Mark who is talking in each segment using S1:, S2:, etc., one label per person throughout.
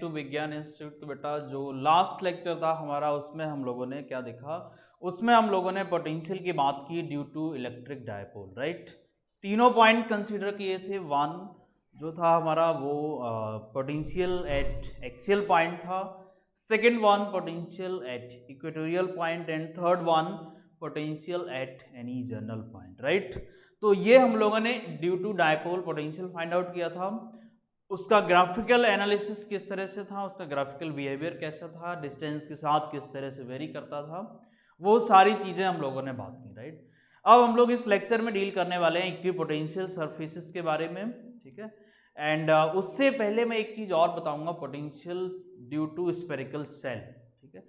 S1: To विज्ञान institute. तो बेटा जो लास्ट लेक्चर था हमारा उसमें हम लोगों ने क्या देखा, उसमें हम लोगों ने पोटेंशियल की बात की due to electric dipole, right. तीनों पॉइंट कंसीडर किए थे। वन जो था हमारा वो पोटेंशियल एट एक्सियल पॉइंट था, second one potential at equatorial point and third one potential at any general point, right. तो ये हम लोगों ने due to dipole potential find out किया था। उसका ग्राफिकल एनालिसिस किस तरह से था, उसका ग्राफिकल बिहेवियर कैसा था, डिस्टेंस के साथ किस तरह से वेरी करता था, वो सारी चीज़ें हम लोगों ने बात की, राइट। अब हम लोग इस लेक्चर में डील करने वाले हैं इक्विपोटेंशियल सरफेसेस के बारे में, ठीक है। एंड उससे पहले मैं एक चीज़ और बताऊंगा, potential due to spherical shell, ठीक है।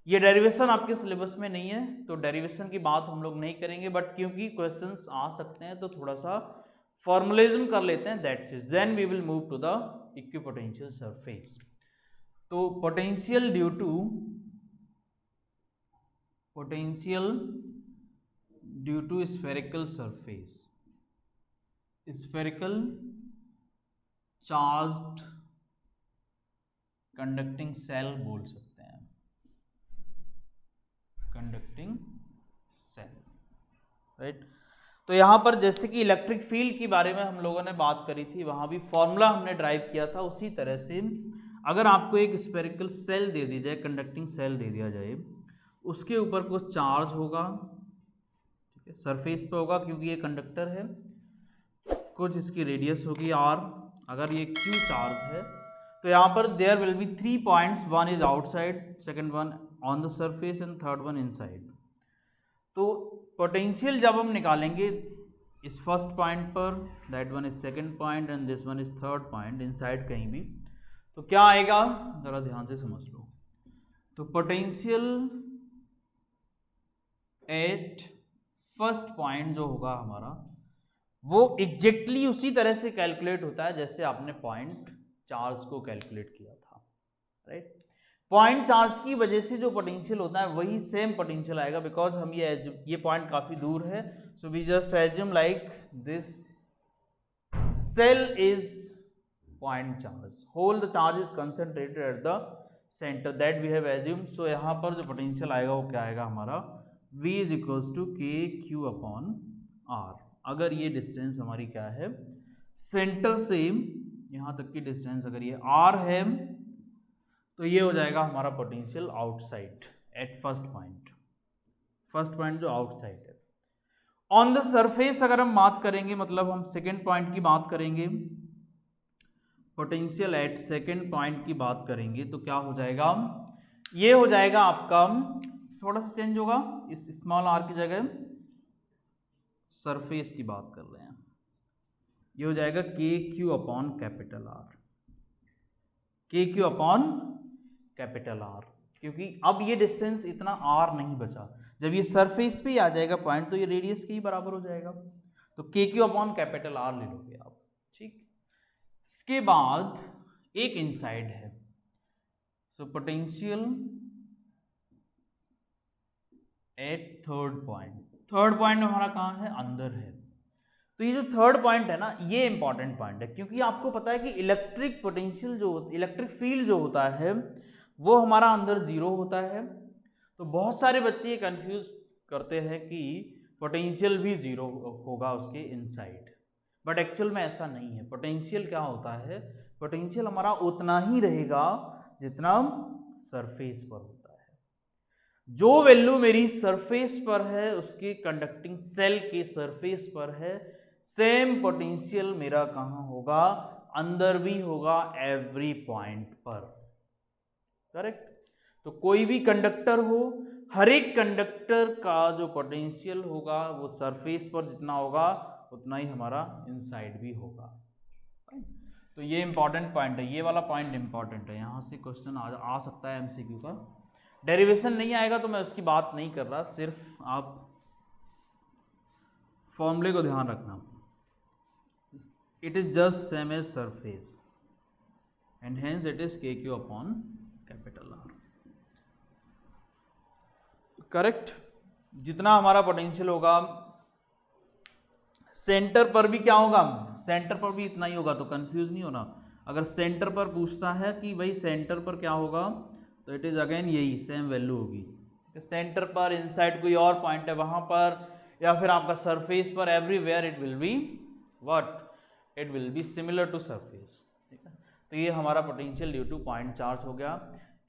S1: ये डेरिवेशन आपके सिलेबस में नहीं है तो डेरिवेशन की बात हम लोग नहीं करेंगे, बट क्योंकि क्वेश्चंस आ सकते हैं तो थोड़ा सा फॉर्मुलिज्म कर लेते हैं, that's is then we will move to the equipotential surface. तो potential due to spherical surface, spherical charged conducting shell बोल सकते हैं, कंडक्टिंग सेल, राइट। तो यहाँ पर जैसे कि इलेक्ट्रिक फील्ड के बारे में हम लोगों ने बात करी थी, वहाँ भी फॉर्मूला हमने ड्राइव किया था। उसी तरह से अगर आपको एक स्फेरिकल सेल दे दी जाए, कंडक्टिंग सेल दे दिया जाए, उसके ऊपर कुछ चार्ज होगा, ठीक है, सरफेस पे होगा क्योंकि ये कंडक्टर है, कुछ इसकी रेडियस होगी r, अगर ये q चार्ज है तो यहाँ पर there will be 3 points, one is outside, second one on the surface and third one inside. तो पोटेंशियल जब हम निकालेंगे इस फर्स्ट पॉइंट पर, that one is second point and this one is third point inside कहीं भी, तो क्या आएगा जरा ध्यान से समझ लो। तो पोटेंशियल एट फर्स्ट पॉइंट जो होगा हमारा वो एग्जैक्टली उसी तरह से कैलकुलेट होता है जैसे आपने पॉइंट चार्ज को कैलकुलेट किया था, राइट। पॉइंट चार्ज की वजह से जो पोटेंशियल होता है वही सेम पोटेंशियल आएगा, बिकॉज हम ये पॉइंट काफी दूर है, so we just assume like this shell is point charge, whole the charge is concentrated at the centre, that we have assume. So यहाँ पर जो पोटेंशियल आएगा वो क्या आएगा हमारा, v इज इक्वल्स टू के क्यू अपॉन आर। अगर ये डिस्टेंस हमारी क्या है, सेंटर से यहाँ तक की डिस्टेंस अगर ये r है तो ये हो जाएगा हमारा potential outside at first point जो आउटसाइड है। ऑन द सरफेस अगर हम बात करेंगे, मतलब हम सेकेंड पॉइंट की बात करेंगे, पोटेंशियल एट सेकेंड पॉइंट की बात करेंगे तो क्या हो जाएगा, ये हो जाएगा आपका, थोड़ा सा चेंज होगा, इस स्मॉल r की जगह सरफेस की बात कर रहे हैं, ये हो जाएगा के क्यू अपॉन कैपिटल आर, के क्यू अपॉन कैपिटल आर, क्योंकि अब ये डिस्टेंस इतना r नहीं बचा, जब ये सरफेस पे आ जाएगा पॉइंट तो ये रेडियस के ही बराबर हो जाएगा, तो के क्यू अपॉन कैपिटल आर ले लोगे आप, ठीक। इसके बाद एक इनसाइड है, so potential at third point हमारा कहाँ है, अंदर है। तो ये जो थर्ड पॉइंट है ना, ये इंपॉर्टेंट पॉइंट है, क्योंकि आपको पता है कि इलेक्ट्रिक पोटेंशियल जो इलेक्ट्रिक फील्ड जो होता है वो हमारा अंदर जीरो होता है। तो बहुत सारे बच्चे ये कंफ्यूज करते हैं कि पोटेंशियल भी जीरो होगा उसके इनसाइड, बट एक्चुअल में ऐसा नहीं है। पोटेंशियल क्या होता है, पोटेंशियल हमारा उतना ही रहेगा जितना सरफेस पर होता है। जो वैल्यू मेरी सरफेस पर है उसके कंडक्टिंग सेल के सरफेस पर है, सेम पोटेंशियल मेरा कहाँ होगा, अंदर भी होगा, एवरी पॉइंट पर, करेक्ट। तो कोई भी कंडक्टर हो, हर एक कंडक्टर का जो पोटेंशियल होगा वो सरफेस पर जितना होगा उतना ही हमारा इनसाइड भी होगा। तो ये इंपॉर्टेंट पॉइंट है, ये वाला पॉइंट इंपॉर्टेंट है, यहाँ से क्वेश्चन आ सकता है एमसीक्यू का। डेरिवेशन नहीं आएगा तो मैं उसकी बात नहीं कर रहा, सिर्फ आप फॉर्मूले को ध्यान रखना। It is just same as surface and hence it is K Q upon capital R, correct. जितना हमारा पोटेंशियल होगा सेंटर पर भी क्या होगा, सेंटर पर भी इतना ही होगा, तो कंफ्यूज नहीं होना। अगर सेंटर पर पूछता है कि भाई सेंटर पर क्या होगा, तो इट इज़ अगेन यही सेम वैल्यू होगी। सेंटर पर, इनसाइड कोई और पॉइंट है वहाँ पर, या फिर आपका सरफेस पर, everywhere it will be what, it will be similar to surface. ठीक है, तो ये हमारा potential due to point charge हो गया।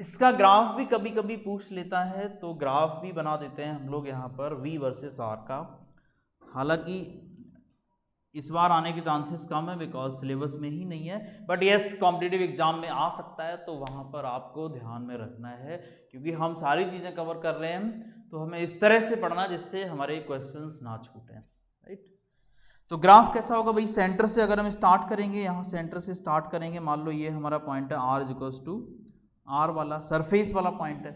S1: इसका ग्राफ भी कभी कभी पूछ लेता है, तो ग्राफ भी बना देते हैं हम लोग यहाँ पर V वर्सेस R का। हालांकि इस बार आने के चांसेस कम है बिकॉज सिलेबस में ही नहीं है, बट यस कॉम्पिटिटिव एग्जाम में आ सकता है, तो वहाँ पर आपको ध्यान में रखना है, क्योंकि हम सारी चीज़ें कवर कर रहे हैं, तो हमें इस तरह से पढ़ना जिससे हमारे क्वेश्चंस ना छूटें, राइट। तो ग्राफ कैसा होगा भाई, सेंटर से अगर हम स्टार्ट करेंगे, यहाँ सेंटर से स्टार्ट करेंगे, मान लो ये हमारा पॉइंट है R इक्वल्स टू R वाला सरफेस वाला पॉइंट है,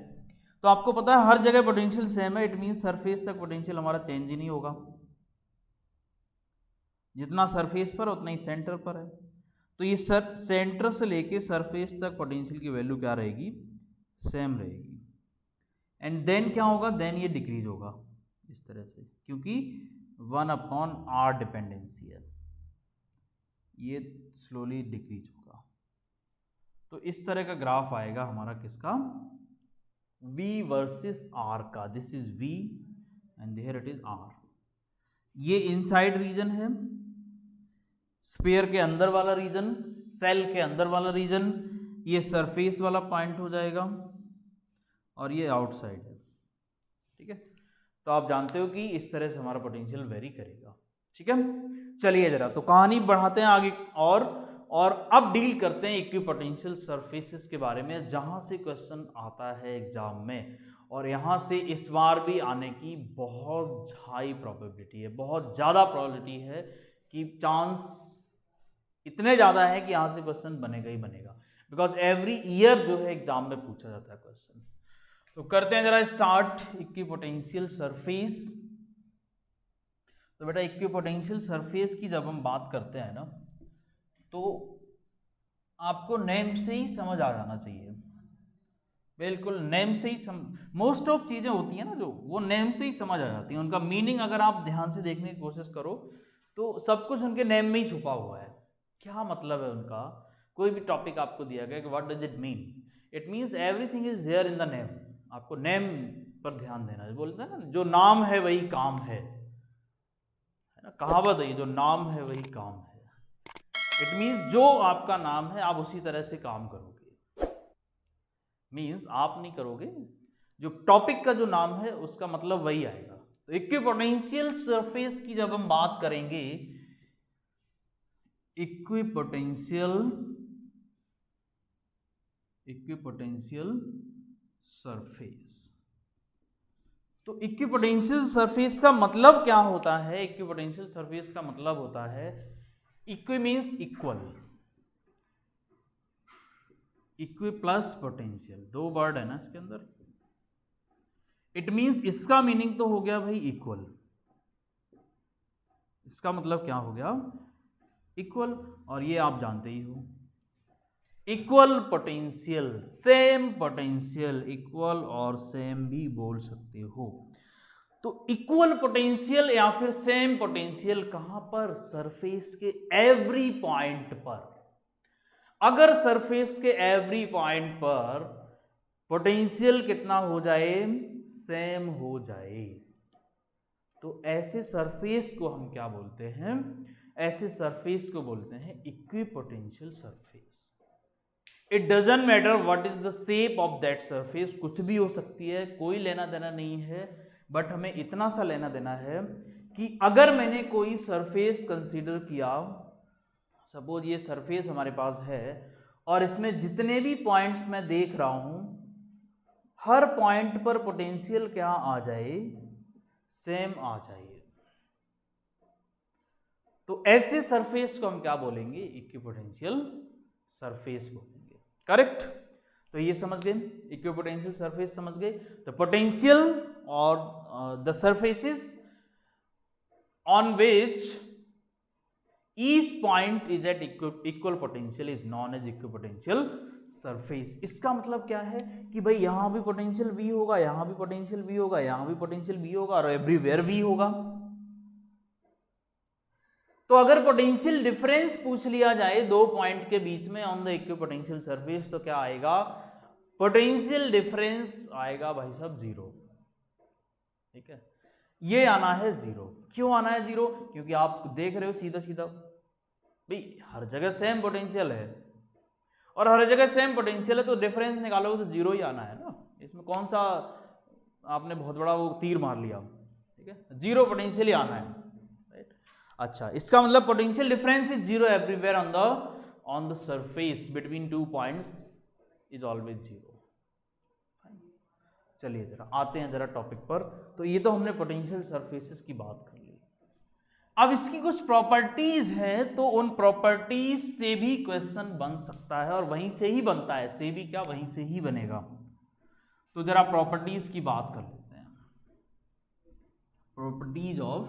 S1: तो आपको पता है हर जगह पोटेंशियल सेम है, इट मीन सरफेस तक पोटेंशियल हमारा चेंज ही नहीं होगा, जितना सरफेस पर उतना ही सेंटर पर है। तो ये सेंटर से लेके सरफेस तक पोटेंशियल की वैल्यू क्या रहेगी, सेम रहेगी। एंड देन क्या होगा, देन ये डिक्रीज होगा इस तरह से, क्योंकि 1/R डिपेंडेंसी है, ये स्लोली डिक्रीज होगा। तो इस तरह का ग्राफ आएगा हमारा किसका, V वर्सेस R का। This is V and there it is R। ये इनसाइड रीजन है, स्फीयर के अंदर वाला रीजन, सेल के अंदर वाला रीजन, ये सरफेस वाला पॉइंट हो जाएगा, और ये आउटसाइड है। ठीक है, तो आप जानते हो कि इस तरह से हमारा पोटेंशियल वेरी करेगा। ठीक है, चलिए जरा तो कहानी बढ़ाते हैं आगे, और अब डील करते हैं इक्विपोटेंशियल सरफेसेस के बारे में, जहां से क्वेश्चन आता है एग्जाम में, और यहाँ से इस बार भी आने की बहुत हाई प्रोबेबिलिटी है, बहुत ज़्यादा प्रोबेबिलिटी है कि चांस इतने ज़्यादा है कि यहाँ से क्वेश्चन बनेगा ही बनेगा, बिकॉज एवरी ईयर जो है एग्जाम में पूछा जाता है क्वेश्चन। तो करते हैं जरा स्टार्ट इक्विपोटेंशियल सरफेस। तो बेटा इक्विपोटेंशियल सरफेस की जब हम बात करते हैं ना, तो आपको नेम से ही समझ आ जाना चाहिए, बिल्कुल नेम से ही मोस्ट ऑफ चीज़ें होती हैं ना जो, वो नेम से ही समझ आ जाती हैं। उनका मीनिंग अगर आप ध्यान से देखने की कोशिश करो तो सब कुछ उनके नेम में ही छुपा हुआ है। क्या मतलब है उनका, कोई भी टॉपिक आपको दिया गया कि what does it mean, it means everything is there in the name. आपको नेम पर ध्यान देना है, बोलते हैं ना जो नाम है वही काम है ना, कहावत है, जो नाम है वही काम है। इट मीन्स जो आपका नाम है आप उसी तरह से काम करोगे, मीन्स आप नहीं करोगे, जो टॉपिक का जो नाम है उसका मतलब वही आएगा। तो इक्विपोटेंशियल सरफेस की जब हम बात करेंगे, इक्विपोटेंशियल सरफेस, तो इक्विपोटेंशियल सरफेस का मतलब क्या होता है, इक्विपोटेंशियल सरफेस का मतलब होता है, equi means equal, equi plus potential, दो वर्ड है ना इसके अंदर। इट मीन्स इसका मीनिंग तो हो गया भाई इक्वल, इसका मतलब क्या हो गया, इक्वल। और ये आप जानते ही हो, equal potential, same potential, equal और सेम भी बोल सकते हो। तो इक्वल पोटेंशियल या फिर सेम पोटेंशियल कहां पर, सरफेस के एवरी पॉइंट पर। अगर सरफेस के एवरी पॉइंट पर पोटेंशियल कितना हो जाए, सेम हो जाए, तो ऐसे सरफेस को हम क्या बोलते हैं, ऐसे सरफेस को बोलते हैं equipotential surface. It doesn't matter what is the shape of that surface, कुछ भी हो सकती है, कोई लेना देना नहीं है, बट हमें इतना सा लेना देना है कि अगर मैंने कोई सरफेस कंसीडर किया, सपोज ये सरफेस हमारे पास है, और इसमें जितने भी पॉइंट्स मैं देख रहा हूं, हर पॉइंट पर पोटेंशियल क्या आ जाए, सेम आ जाए, तो ऐसे सरफेस को हम क्या बोलेंगे, इक्विपोटेंशियल सरफेस बोलेंगे। करेक्ट, तो ये समझ गए, इक्विपोटेंशियल सरफेस समझ गए। तो पोटेंशियल और the surfaces on which each point is at equal potential is known as equipotential surface. इसका मतलब क्या है कि भाई यहां भी पोटेंशियल V होगा, यहां भी पोटेंशियल V होगा, यहां भी पोटेंशियल V होगा, और एवरीवेयर V होगा। तो अगर पोटेंशियल डिफरेंस पूछ लिया जाए दो पॉइंट के बीच में ऑन द इक्विपोटेंशियल सरफेस, तो क्या आएगा? पोटेंशियल डिफरेंस आएगा भाई साहब 0। ठीक है, ये आना है 0। क्यों आना है 0? क्योंकि आप देख रहे हो सीधा सीधा भाई हर जगह सेम पोटेंशियल है, और हर जगह सेम पोटेंशियल है तो डिफरेंस निकालोगे तो 0 ही आना है ना। इसमें कौन सा आपने बहुत बड़ा वो तीर मार लिया? ठीक है, 0 पोटेंशियल ही आना है, राइट। अच्छा, इसका मतलब potential difference is 0 everywhere on the surface between 2 points is always 0। चलिए जरा आते हैं जरा टॉपिक पर। तो ये तो हमने पोटेंशियल सरफेसेस की बात कर ली। अब इसकी कुछ प्रॉपर्टीज हैं, तो उन प्रॉपर्टीज से भी क्वेश्चन बन सकता है, और वहीं से ही बनता है, से भी क्या वहीं से ही बनेगा। तो जरा प्रॉपर्टीज की बात कर लेते हैं। प्रॉपर्टीज ऑफ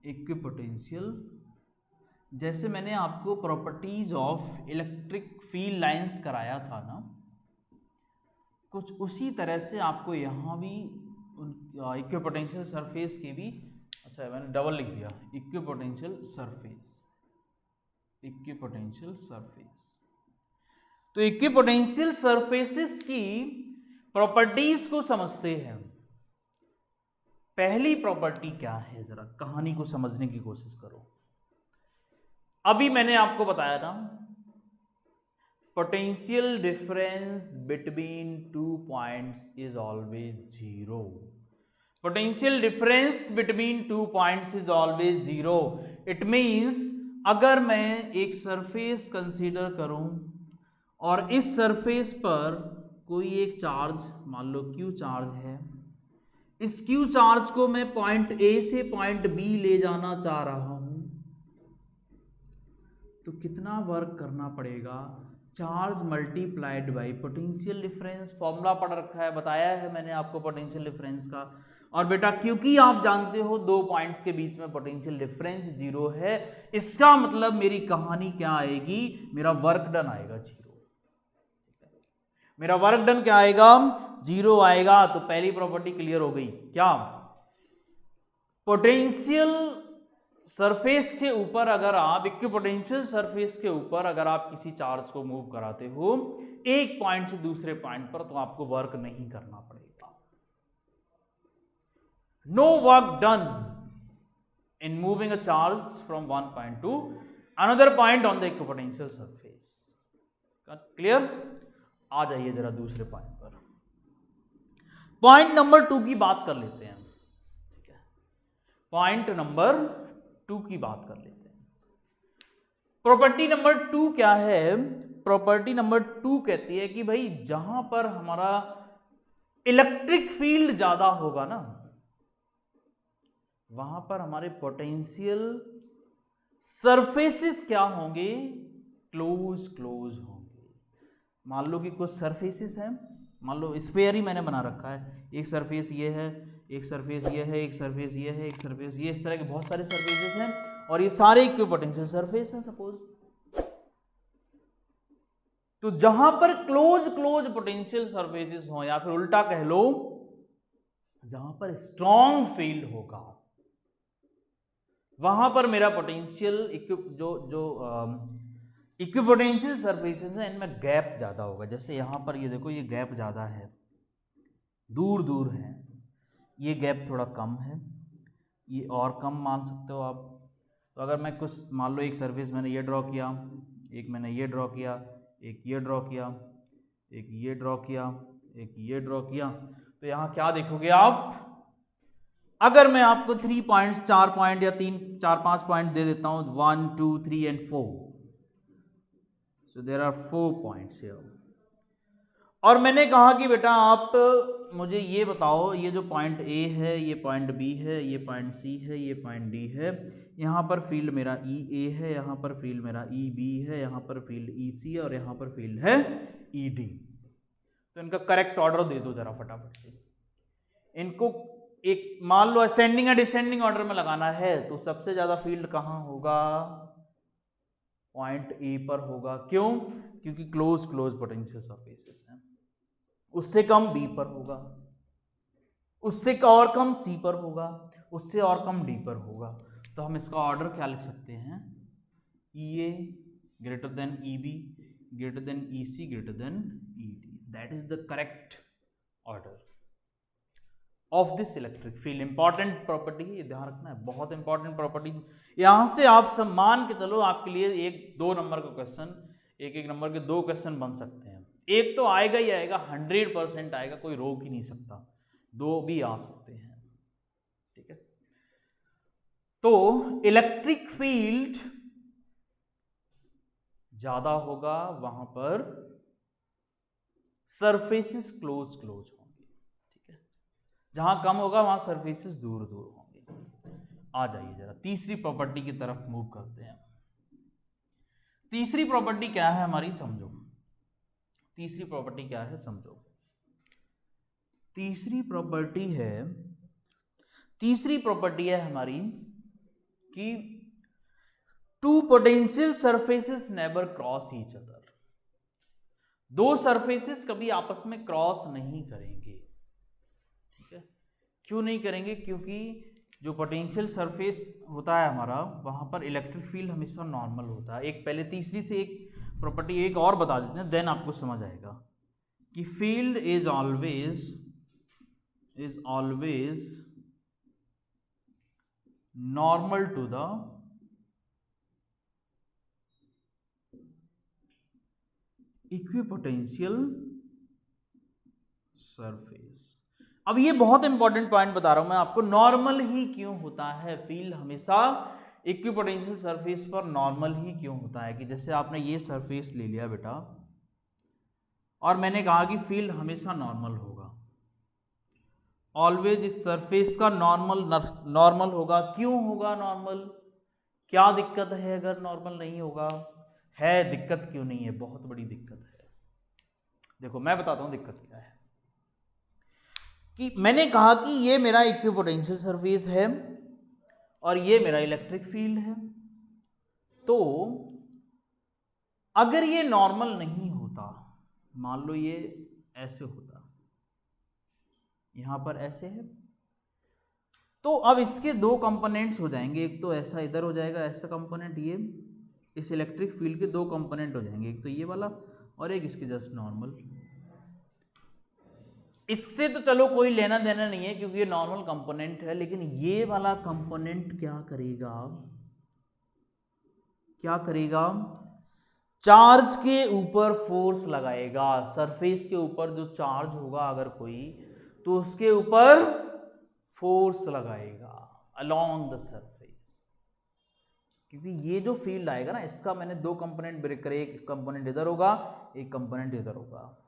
S1: इक्विपोटेंशियल, जैसे मैंने आपको properties of electric field lines कराया था ना, कुछ उसी तरह से आपको यहाँ भी इक्विपोटेंशियल सरफेस के भी, अच्छा मैंने डबल लिख दिया, इक्विपोटेंशियल सरफेस, इक्विपोटेंशियल सरफेस। तो इक्विपोटेंशियल सरफेसेस की प्रॉपर्टीज को समझते हैं। पहली प्रॉपर्टी क्या है, जरा कहानी को समझने की कोशिश करो। अभी मैंने आपको बताया था potential difference between 2 points is always 0। Potential difference between 2 points is always 0। It means अगर मैं एक सरफेस कंसीडर करूं और इस सरफेस पर कोई एक चार्ज, मान लो Q चार्ज है, इस Q चार्ज को मैं पॉइंट A से पॉइंट B ले जाना चाह रहा हूं, तो कितना वर्क करना पड़ेगा? Charge multiplied by potential difference. Formula पढ़ रखा है, बताया है मैंने आपको पोटेंशियल डिफरेंस का। और बेटा क्योंकि आप जानते हो दो पॉइंट्स के बीच में पोटेंशियल डिफरेंस 0 है, इसका मतलब मेरी कहानी क्या आएगी? मेरा वर्क डन आएगा 0। मेरा वर्क डन क्या आएगा? 0 आएगा। तो पहली प्रॉपर्टी क्लियर हो गई। क्या? पोटेंशियल सरफेस के ऊपर अगर आप, इक्विपोटेंशियल सरफेस के ऊपर अगर आप किसी चार्ज को मूव कराते हो एक पॉइंट से दूसरे पॉइंट पर, तो आपको वर्क नहीं करना पड़ेगा। No work done in moving a charge from one point to another point on the equipotential surface. Clear? आ जाइए जरा दूसरे पॉइंट पर। पॉइंट नंबर 2 की बात कर लेते हैं। ठीक है, पॉइंट नंबर 2 की बात कर लेते हैं। प्रॉपर्टी नंबर 2 क्या है? प्रॉपर्टी नंबर 2 कहती है कि भाई जहां पर हमारा इलेक्ट्रिक फील्ड ज्यादा होगा ना, वहां पर हमारे पोटेंशियल सरफेसेस क्या होंगे? क्लोज क्लोज होंगे। मान लो कि कुछ सरफेसेस हैं, मान लो स्फीयर ही मैंने बना रखा है, एक सरफेस ये है, एक सरफेस ये है, एक सरफेस ये है, एक सरफेस ये, इस तरह के बहुत सारे सरफेसेस हैं, और ये सारे इक्विपोटेंशियल सरफेस हैं सपोज। तो जहां पर क्लोज क्लोज पोटेंशियल सरफेसेस हो, या फिर उल्टा कह लो जहां पर स्ट्रॉन्ग फील्ड होगा, वहां पर मेरा पोटेंशियल इक्विपोटेंशियल सरफेसेस है, इनमें गैप ज्यादा होगा। जैसे यहां पर ये देखो, ये गैप ज्यादा है, दूर दूर है, ये गैप थोड़ा कम है, ये और कम मान सकते हो आप। तो अगर मैं कुछ मान लो एक सरफेस मैंने ये ड्रॉ किया, एक मैंने ये ड्रॉ किया, एक ये ड्रॉ किया, एक ये ड्रॉ किया, एक ये ड्रॉ किया, तो यहां क्या देखोगे आप? अगर मैं आपको 3 पॉइंट्स, 4 पॉइंट या 4-5 पॉइंट दे देता हूं, 1 2 3 and 4, so there are 4 points here. और मैंने कहा कि बेटा आप मुझे ये बताओ, ये जो पॉइंट A है, ये पॉइंट B है, ये पॉइंट C है, ये पॉइंट D है, यहाँ पर फील्ड मेरा EA है, यहाँ पर फील्ड मेरा EB है, यहाँ पर फील्ड EC है, और यहाँ पर फील्ड है ED। तो इनका करेक्ट ऑर्डर दे दो जरा फटाफट से। इनको एक मान लो असेंडिंग या डिसेंडिंग ऑर्डर में लगाना है, तो सबसे ज्यादा फील्ड कहाँ होगा? पॉइंट A पर होगा। क्यों? क्योंकि क्लोज क्लोज पोटेंशियल सरफेसेस हैं। उससे कम B पर होगा, उससे और कम C पर होगा, उससे और कम D पर होगा। तो हम इसका ऑर्डर क्या लिख सकते हैं, EA greater than EB greater than EC greater than ED, that is the correct order of this electric field. Important property है, ये ध्यान रखना है, बहुत इंपॉर्टेंट प्रॉपर्टी। यहां से आप सब मान के चलो आपके लिए 1-2 नंबर का क्वेश्चन, एक नंबर के 2 क्वेश्चन बन सकते हैं। एक तो आएगा ही आएगा, 100% आएगा, कोई रोक ही नहीं सकता, 2 भी आ सकते हैं, ठीक है। तो इलेक्ट्रिक फील्ड ज्यादा होगा वहां पर सरफेसेस क्लोज होंगे, ठीक है। जहां कम होगा वहां सरफेसेस दूर होंगे। आ जाइए जरा तीसरी प्रॉपर्टी की तरफ मूव करते हैं। तीसरी प्रॉपर्टी क्या है हमारी, समझो। तीसरी प्रॉपर्टी क्या है, समझो। तीसरी प्रॉपर्टी है हमारी कि two potential surfaces never cross each other. 2 surfaces कभी आपस में क्रॉस नहीं करेंगे, ठीक है। क्यों नहीं करेंगे, क्योंकि जो पोटेंशियल सरफेस होता है हमारा, वहां पर इलेक्ट्रिक फील्ड हमेशा नॉर्मल होता है। एक पहले तीसरी से एक प्रॉपर्टी एक और बता देते हैं, देन आपको समझ आएगा कि field is always normal to the equipotential surface. अब ये बहुत इंपॉर्टेंट पॉइंट बता रहा हूं मैं आपको, नॉर्मल ही क्यों होता है फील्ड हमेशा इक्विपोटेंशियल सरफेस पर नॉर्मल ही क्यों होता है। कि जैसे आपने ये सरफेस ले लिया बेटा, और मैंने कहा कि फील्ड हमेशा नॉर्मल होगा, ऑलवेज इस सरफेस का नॉर्मल होगा। क्यों होगा नॉर्मल, क्या दिक्कत है अगर नॉर्मल नहीं होगा, है दिक्कत क्यों नहीं है, बहुत बड़ी दिक्कत है। देखो मैं बताता हूं दिक्कत क्या है। कि मैंने कहा कि ये मेरा इक्विपोटेंशियल सरफेस है और ये मेरा इलेक्ट्रिक फील्ड है। तो अगर ये नॉर्मल नहीं होता, मान लो ये ऐसे होता, यहां पर ऐसे है, तो अब इसके 2 कंपोनेंट्स हो जाएंगे। एक तो ऐसा इधर हो जाएगा, ऐसा कंपोनेंट, ये इस इलेक्ट्रिक फील्ड के 2 कंपोनेंट हो जाएंगे, एक तो ये वाला और एक इसके जस्ट नॉर्मल। इससे तो चलो कोई लेना देना नहीं है क्योंकि ये नॉर्मल कंपोनेंट है, लेकिन ये वाला कंपोनेंट क्या करेगा, चार्ज के ऊपर फोर्स लगाएगा। सरफेस के ऊपर जो चार्ज होगा अगर कोई, तो उसके ऊपर फोर्स लगाएगा अलोंग द सरफेस। क्योंकि ये जो फील्ड आएगा ना, इसका मैंने 2 कंपोनेंट ब्रेक करे, एक कंपोनेंट इधर होगा, एक कंपोनेंट इधर होगा।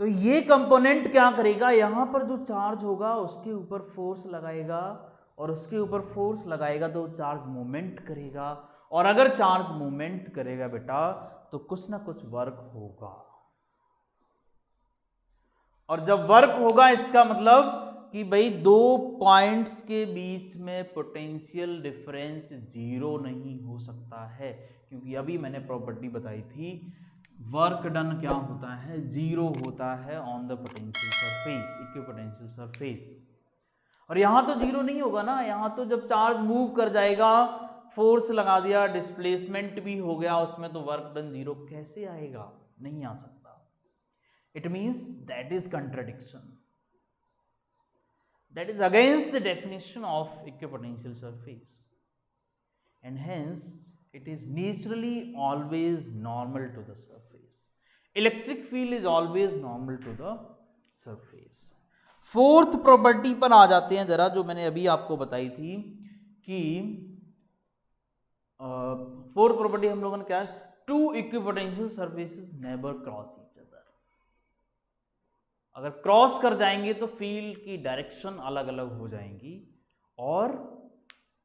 S1: तो ये कंपोनेंट क्या करेगा, यहां पर जो चार्ज होगा उसके ऊपर फोर्स लगाएगा, और उसके ऊपर फोर्स लगाएगा तो चार्ज मूवमेंट करेगा, और अगर चार्ज मूवमेंट करेगा बेटा तो कुछ ना कुछ वर्क होगा। और जब वर्क होगा इसका मतलब कि भाई 2 पॉइंट्स के बीच में पोटेंशियल डिफरेंस 0 नहीं हो सकता है। क्योंकि अभी मैंने प्रॉपर्टी बताई थी, वर्क डन क्या होता है, 0 होता है on the potential surface, equipotential surface. और यहां तो 0 नहीं होगा ना, यहां तो जब चार्ज मूव कर जाएगा, फोर्स लगा दिया, डिस्प्लेसमेंट भी हो गया उसमें, तो वर्क डन 0 कैसे आएगा, नहीं आ सकता। It means that is contradiction, that is against the definition of equipotential surface, and hence it is naturally always normal to the surface. Electric field is always normal to the surface. 4th property पर आ जाते हैं जरा, जो मैंने अभी आपको बताई थी कि 4th प्रॉपर्टी हम लोगों ने क्या, two equipotential surfaces never cross each other. अगर क्रॉस कर जाएंगे तो फील्ड की डायरेक्शन अलग अलग हो जाएंगी, और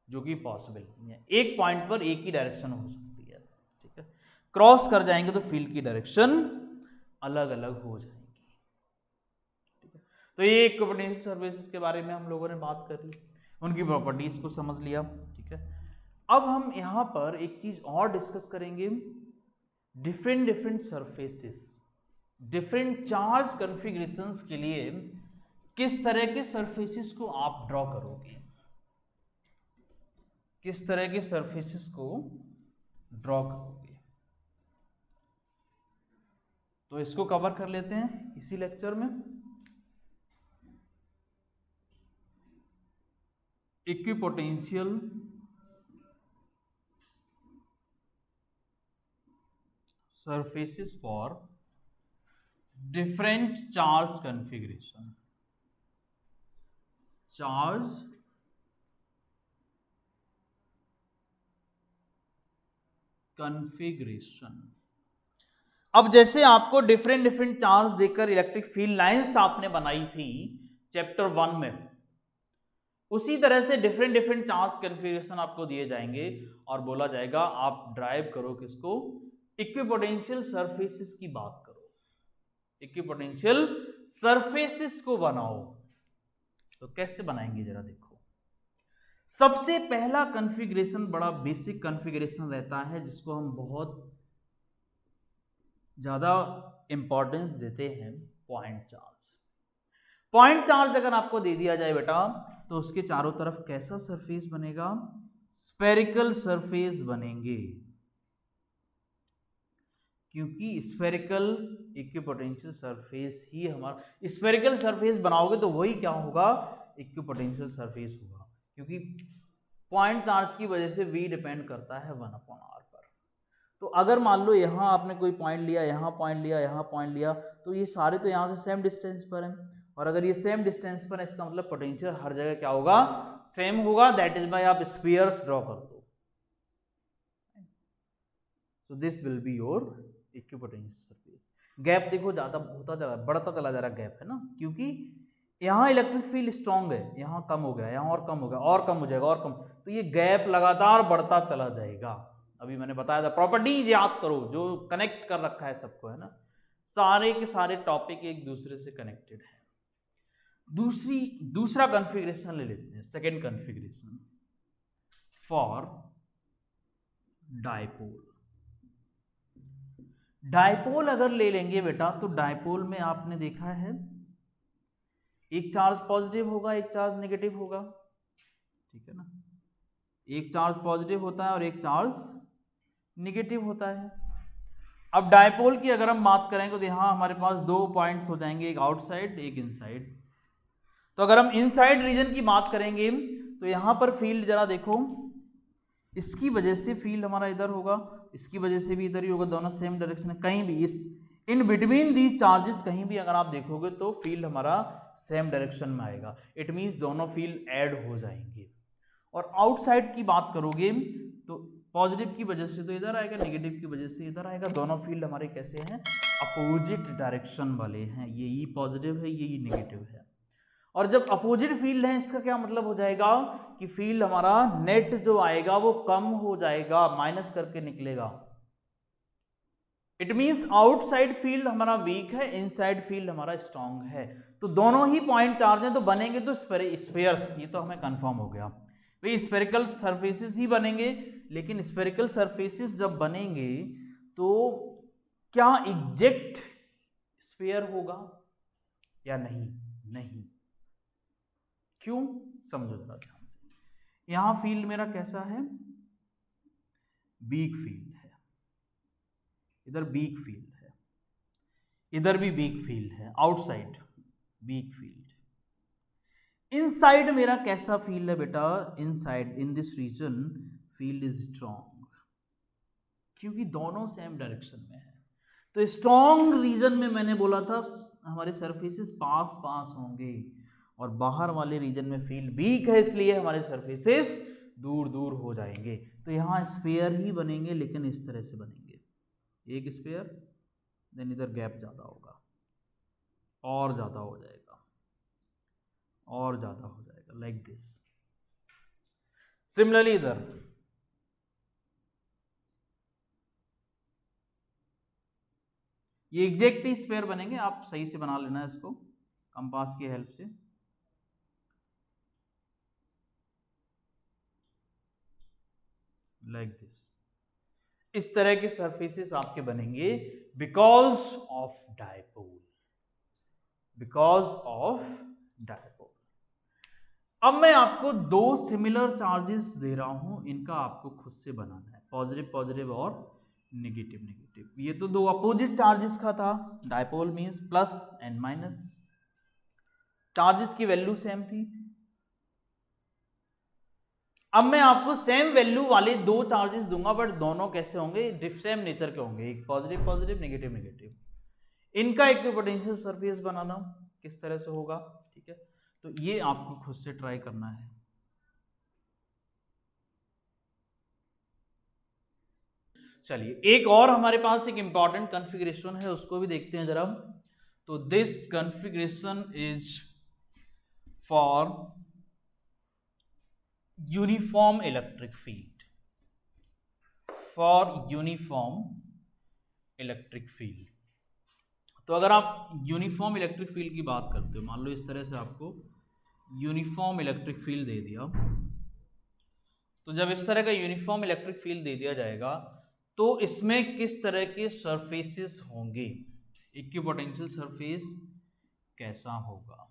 S1: जो कि पॉसिबल नहीं है। एक पॉइंट पर एक ही डायरेक्शन हो सकती है, ठीक है। क्रॉस कर जाएंगे तो फील्ड की डायरेक्शन अलग अलग हो जाएंगी, ठीक है। तो ये इक्विपोटेंशियल सरफेसेस के बारे में हम लोगों ने बात कर ली, उनकी प्रॉपर्टीज को समझ लिया, ठीक है। अब हम यहां पर एक चीज और डिस्कस करेंगे, different surfaces, different charge configurations के लिए किस तरह के सरफेसेस को आप ड्रॉ करोगे, किस तरह के सरफेसेस को ड्रॉ करोगे। तो इसको कवर कर लेते हैं इसी लेक्चर में। Equipotential surfaces for different charge configuration. Charge configuration. अब जैसे आपको डिफरेंट चार्ज देकर इलेक्ट्रिक फील्ड लाइंस आपने बनाई थी चैप्टर 1 में, उसी तरह से डिफरेंट चार्ज कन्फिगरेशन आपको दिए जाएंगे और बोला जाएगा आप ड्राइव करो किसको, इक्विपोटेंशियल सरफेसेस की बात करो, इक्विपोटेंशियल सरफेसेस को बनाओ। तो कैसे बनाएंगे जरा देखो। सबसे पहला कॉन्फ़िगरेशन बड़ा बेसिक कॉन्फ़िगरेशन रहता है जिसको हम बहुत ज्यादा इंपॉर्टेंस देते हैं, पॉइंट चार्ज। पॉइंट चार्ज अगर आपको दे दिया जाए बेटा तो उसके चारों तरफ कैसा सरफेस बनेगा, स्फेरिकल सरफेस बनेंगे, क्योंकि स्फेरिकल इक्विपोटेंशियल सरफेस ही हमारा, स्फेरिकल सरफेस बनाओगे तो वही क्या होगा, इक्विपोटेंशियल सरफेस होगा, क्योंकि पॉइंट चार्ज की वजह से v डिपेंड करता है 1/r पर। तो अगर मान लो यहाँ आपने कोई पॉइंट लिया, यहाँ पॉइंट लिया, यहाँ पॉइंट लिया, तो ये सारे तो यहाँ से सेम डिस्टेंस पर हैं, और अगर ये सेम डिस्टेंस पर है इसका मतलब पोटेंशियल हर जगह क्या होगा, सेम होगा। दैट इज बाय आप स्फीयर्स ड्रॉ कर दो। So this will be your equipotential surface. Gap देखो ज्यादा होता जा रहा है, बढ़ता चला जा रहा है गैप, है ना, क्योंकि यहाँ इलेक्ट्रिक फील्ड स्ट्रांग है, यहाँ कम हो गया, यहाँ और कम हो गया, और कम हो जाएगा, और कम, तो ये गैप लगातार बढ़ता चला जाएगा। अभी मैंने बताया था, प्रॉपर्टीज याद करो जो कनेक्ट कर रखा है सबको, है ना, सारे के सारे टॉपिक एक दूसरे से कनेक्टेड है। दूसरा कॉन्फ़िगरेशन ले लेते हैं, second configuration for dipole. Dipole अगर ले लेंगे बेटा तो डायपोल में आपने देखा है एक चार्ज पॉजिटिव होगा, एक चार्ज नेगेटिव होगा, ठीक है ना, एक चार्ज पॉजिटिव होता है और एक चार्ज नेगेटिव होता है। अब डायपोल की अगर हम बात करेंगे तो यहां हमारे पास दो पॉइंट्स हो जाएंगे, एक आउटसाइड एक इनसाइड। तो अगर हम इनसाइड रीजन की बात करेंगे तो यहां पर फील्ड जरा देखो, इसकी वजह से फील्ड हमारा इधर होगा, इसकी वजह से भी इधर ही होगा, दोनों सेम डायरेक्शन है। कहीं भी इस इन बिटवीन दीज चार्जेस कहीं भी अगर आप देखोगे तो फील्ड हमारा सेम डायरेक्शन में आएगा। इट मींस दोनों फील्ड ऐड हो जाएंगे। और आउटसाइड की बात करोगे तो पॉजिटिव की वजह से तो इधर आएगा, नेगेटिव की वजह से इधर आएगा। दोनों फील्ड हमारे कैसे हैं, अपोजिट डायरेक्शन वाले हैं, ये ई पॉजिटिव है, ये ई नेगेटिव है। और जब अपोजिट फील्ड है इसका क्या मतलब हो जाएगा कि फील्ड हमारा नेट जो आएगा वो कम हो जाएगा, माइनस करके निकलेगा। इट मींस आउटसाइड फील्ड हमारा वीक है, इनसाइड फील्ड हमारा स्ट्रांग है। तो दोनों ही पॉइंट चार्ज हैं तो बनेंगे तो स्फीयर्स, ये तो हमें कंफर्म हो गया भाई, स्फेरिकल सरफेसेस ही बनेंगे। लेकिन स्फेरिकल सरफेसेस जब बनेंगे तो क्या एग्जैक्ट स्फीयर होगा या नहीं? नहीं। क्यों, समझो जरा ध्यान से। यहां फील्ड मेरा कैसा है, वीक फील्ड है, इधर वीक फील्ड है, इधर भी वीक फील्ड है, आउटसाइड वीक फील्ड। इनसाइड मेरा कैसा फील्ड है बेटा, inside in this region field is strong, क्योंकि दोनों सेम डायरेक्शन में है। तो स्ट्रॉन्ग रीजन में मैंने बोला था हमारे सरफेसेस पास पास होंगे, और बाहर वाले रीजन में फील्ड वीक है, इसलिए हमारे सरफेसेस दूर दूर हो जाएंगे। तो यहाँ स्फीयर ही बनेंगे, लेकिन इस तरह से बनेंगे, एक स्फीयर, देन इधर गैप ज़्यादा होगा, और ज़्यादा हो जाएगा, और ज़्यादा हो जाएगा, लाइक दिस। सिमिलरली इधर ये एग्जैक्ट ही स्फीयर बनेंगे। आप सही से बना लेना इसको कंपास की हेल्प से। लाइक दिस, इस तरह के सरफेसेस आपके बनेंगे because of dipole, because of dipole. अब मैं आपको दो सिमिलर चार्जेस दे रहा हूं, इनका आपको खुद से बनाना है, पॉजिटिव पॉजिटिव और नेगेटिव नेगेटिव। ये तो दो अपोजिट चार्जेस का था, dipole means plus and minus, charges की वैल्यू सेम थी। अब मैं आपको सेम वैल्यू वाले दो चार्जेस दूंगा, बट दोनों कैसे होंगे, सेम नेचर के होंगे, एक पॉजिटिव पॉजिटिव नेगेटिव नेगेटिव। इनका इक्विपोटेंशियल सरफेस बनाना किस तरह से होगा, ठीक है, तो ये आपको खुद से ट्राई करना है। चलिए एक और हमारे पास एक इंपॉर्टेंट कॉन्फ़िगरेशन है, उसको भी देखते हैं जरा। तो this configuration is for uniform electric field, for uniform electric field. तो अगर आप यूनिफॉर्म इलेक्ट्रिक फील्ड की बात करते हो, मान लो इस तरह से आपको यूनिफॉर्म इलेक्ट्रिक फील्ड दे दिया, तो जब इस तरह का यूनिफॉर्म इलेक्ट्रिक फील्ड दे दिया जाएगा तो इसमें किस तरह के सरफेसेस होंगे, इक्विपोटेंशियल सरफेस कैसा होगा।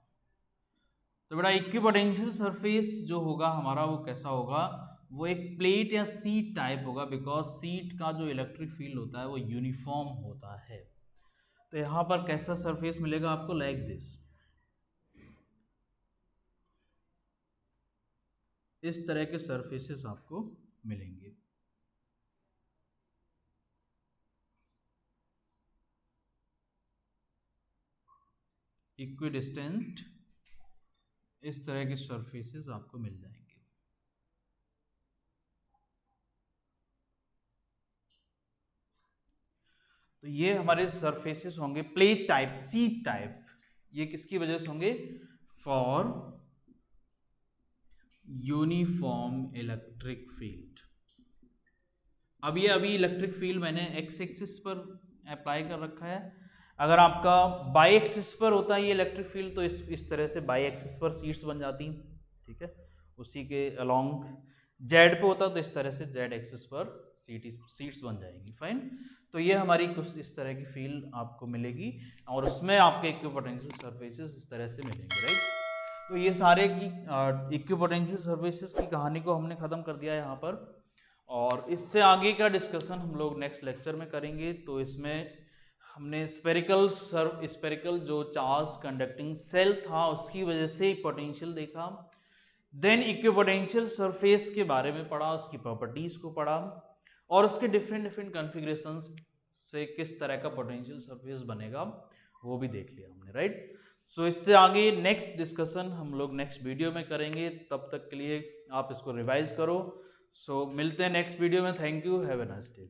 S1: तो बेटा इक्विपोटेंशियल सरफेस जो होगा हमारा वो कैसा होगा, वो एक प्लेट या सीट टाइप होगा, बिकॉज सीट का जो इलेक्ट्रिक फील्ड होता है वो यूनिफॉर्म होता है। तो यहाँ पर कैसा सरफेस मिलेगा आपको, लाइक दिस, इस तरह के सरफेसेस आपको मिलेंगे। इक्विडिस्टेंट इस तरह के सरफेसेस आपको मिल जाएंगे। तो ये हमारे सरफेसेस होंगे प्लेट टाइप, सीट टाइप। ये किसकी वजह से होंगे, फॉर यूनिफॉर्म इलेक्ट्रिक फील्ड। अब ये अभी इलेक्ट्रिक फील्ड मैंने एक्स एक्सिस पर अप्लाई कर रखा है, अगर आपका बाई एक्सिस पर होता है ये इलेक्ट्रिक फील्ड तो इस तरह से बाई एक्सिस पर सीट्स बन जाती, ठीक है, उसी के अलोंग। जेड पे होता तो इस तरह से जेड एक्सिस पर सीट्स बन जाएंगी, फाइन। तो ये हमारी कुछ इस तरह की फील्ड आपको मिलेगी और उसमें आपके इक्विपोटेंशियल सरफेसेस इस तरह से मिलेंगे, राइट। तो ये सारे की इक्विपोटेंशियल सरफेसेस की कहानी को हमने ख़त्म कर दिया यहाँ पर, और इससे आगे का डिस्कशन हम लोग नेक्स्ट लेक्चर में करेंगे। तो इसमें हमने स्पेरिकल जो चार्ज कंडक्टिंग सेल था उसकी वजह से पोटेंशियल देखा, देन इक्विपोटेंशियल सरफेस के बारे में पढ़ा, उसकी प्रॉपर्टीज को पढ़ा, और उसके डिफरेंट कॉन्फ़िगरेशंस से किस तरह का पोटेंशियल सरफेस बनेगा वो भी देख लिया हमने, राइट। सो इससे आगे नेक्स्ट डिस्कशन हम लोग नेक्स्ट वीडियो में करेंगे, तब तक के लिए आप इसको रिवाइज करो। सो मिलते हैं नेक्स्ट वीडियो में, thank you, have a nice day.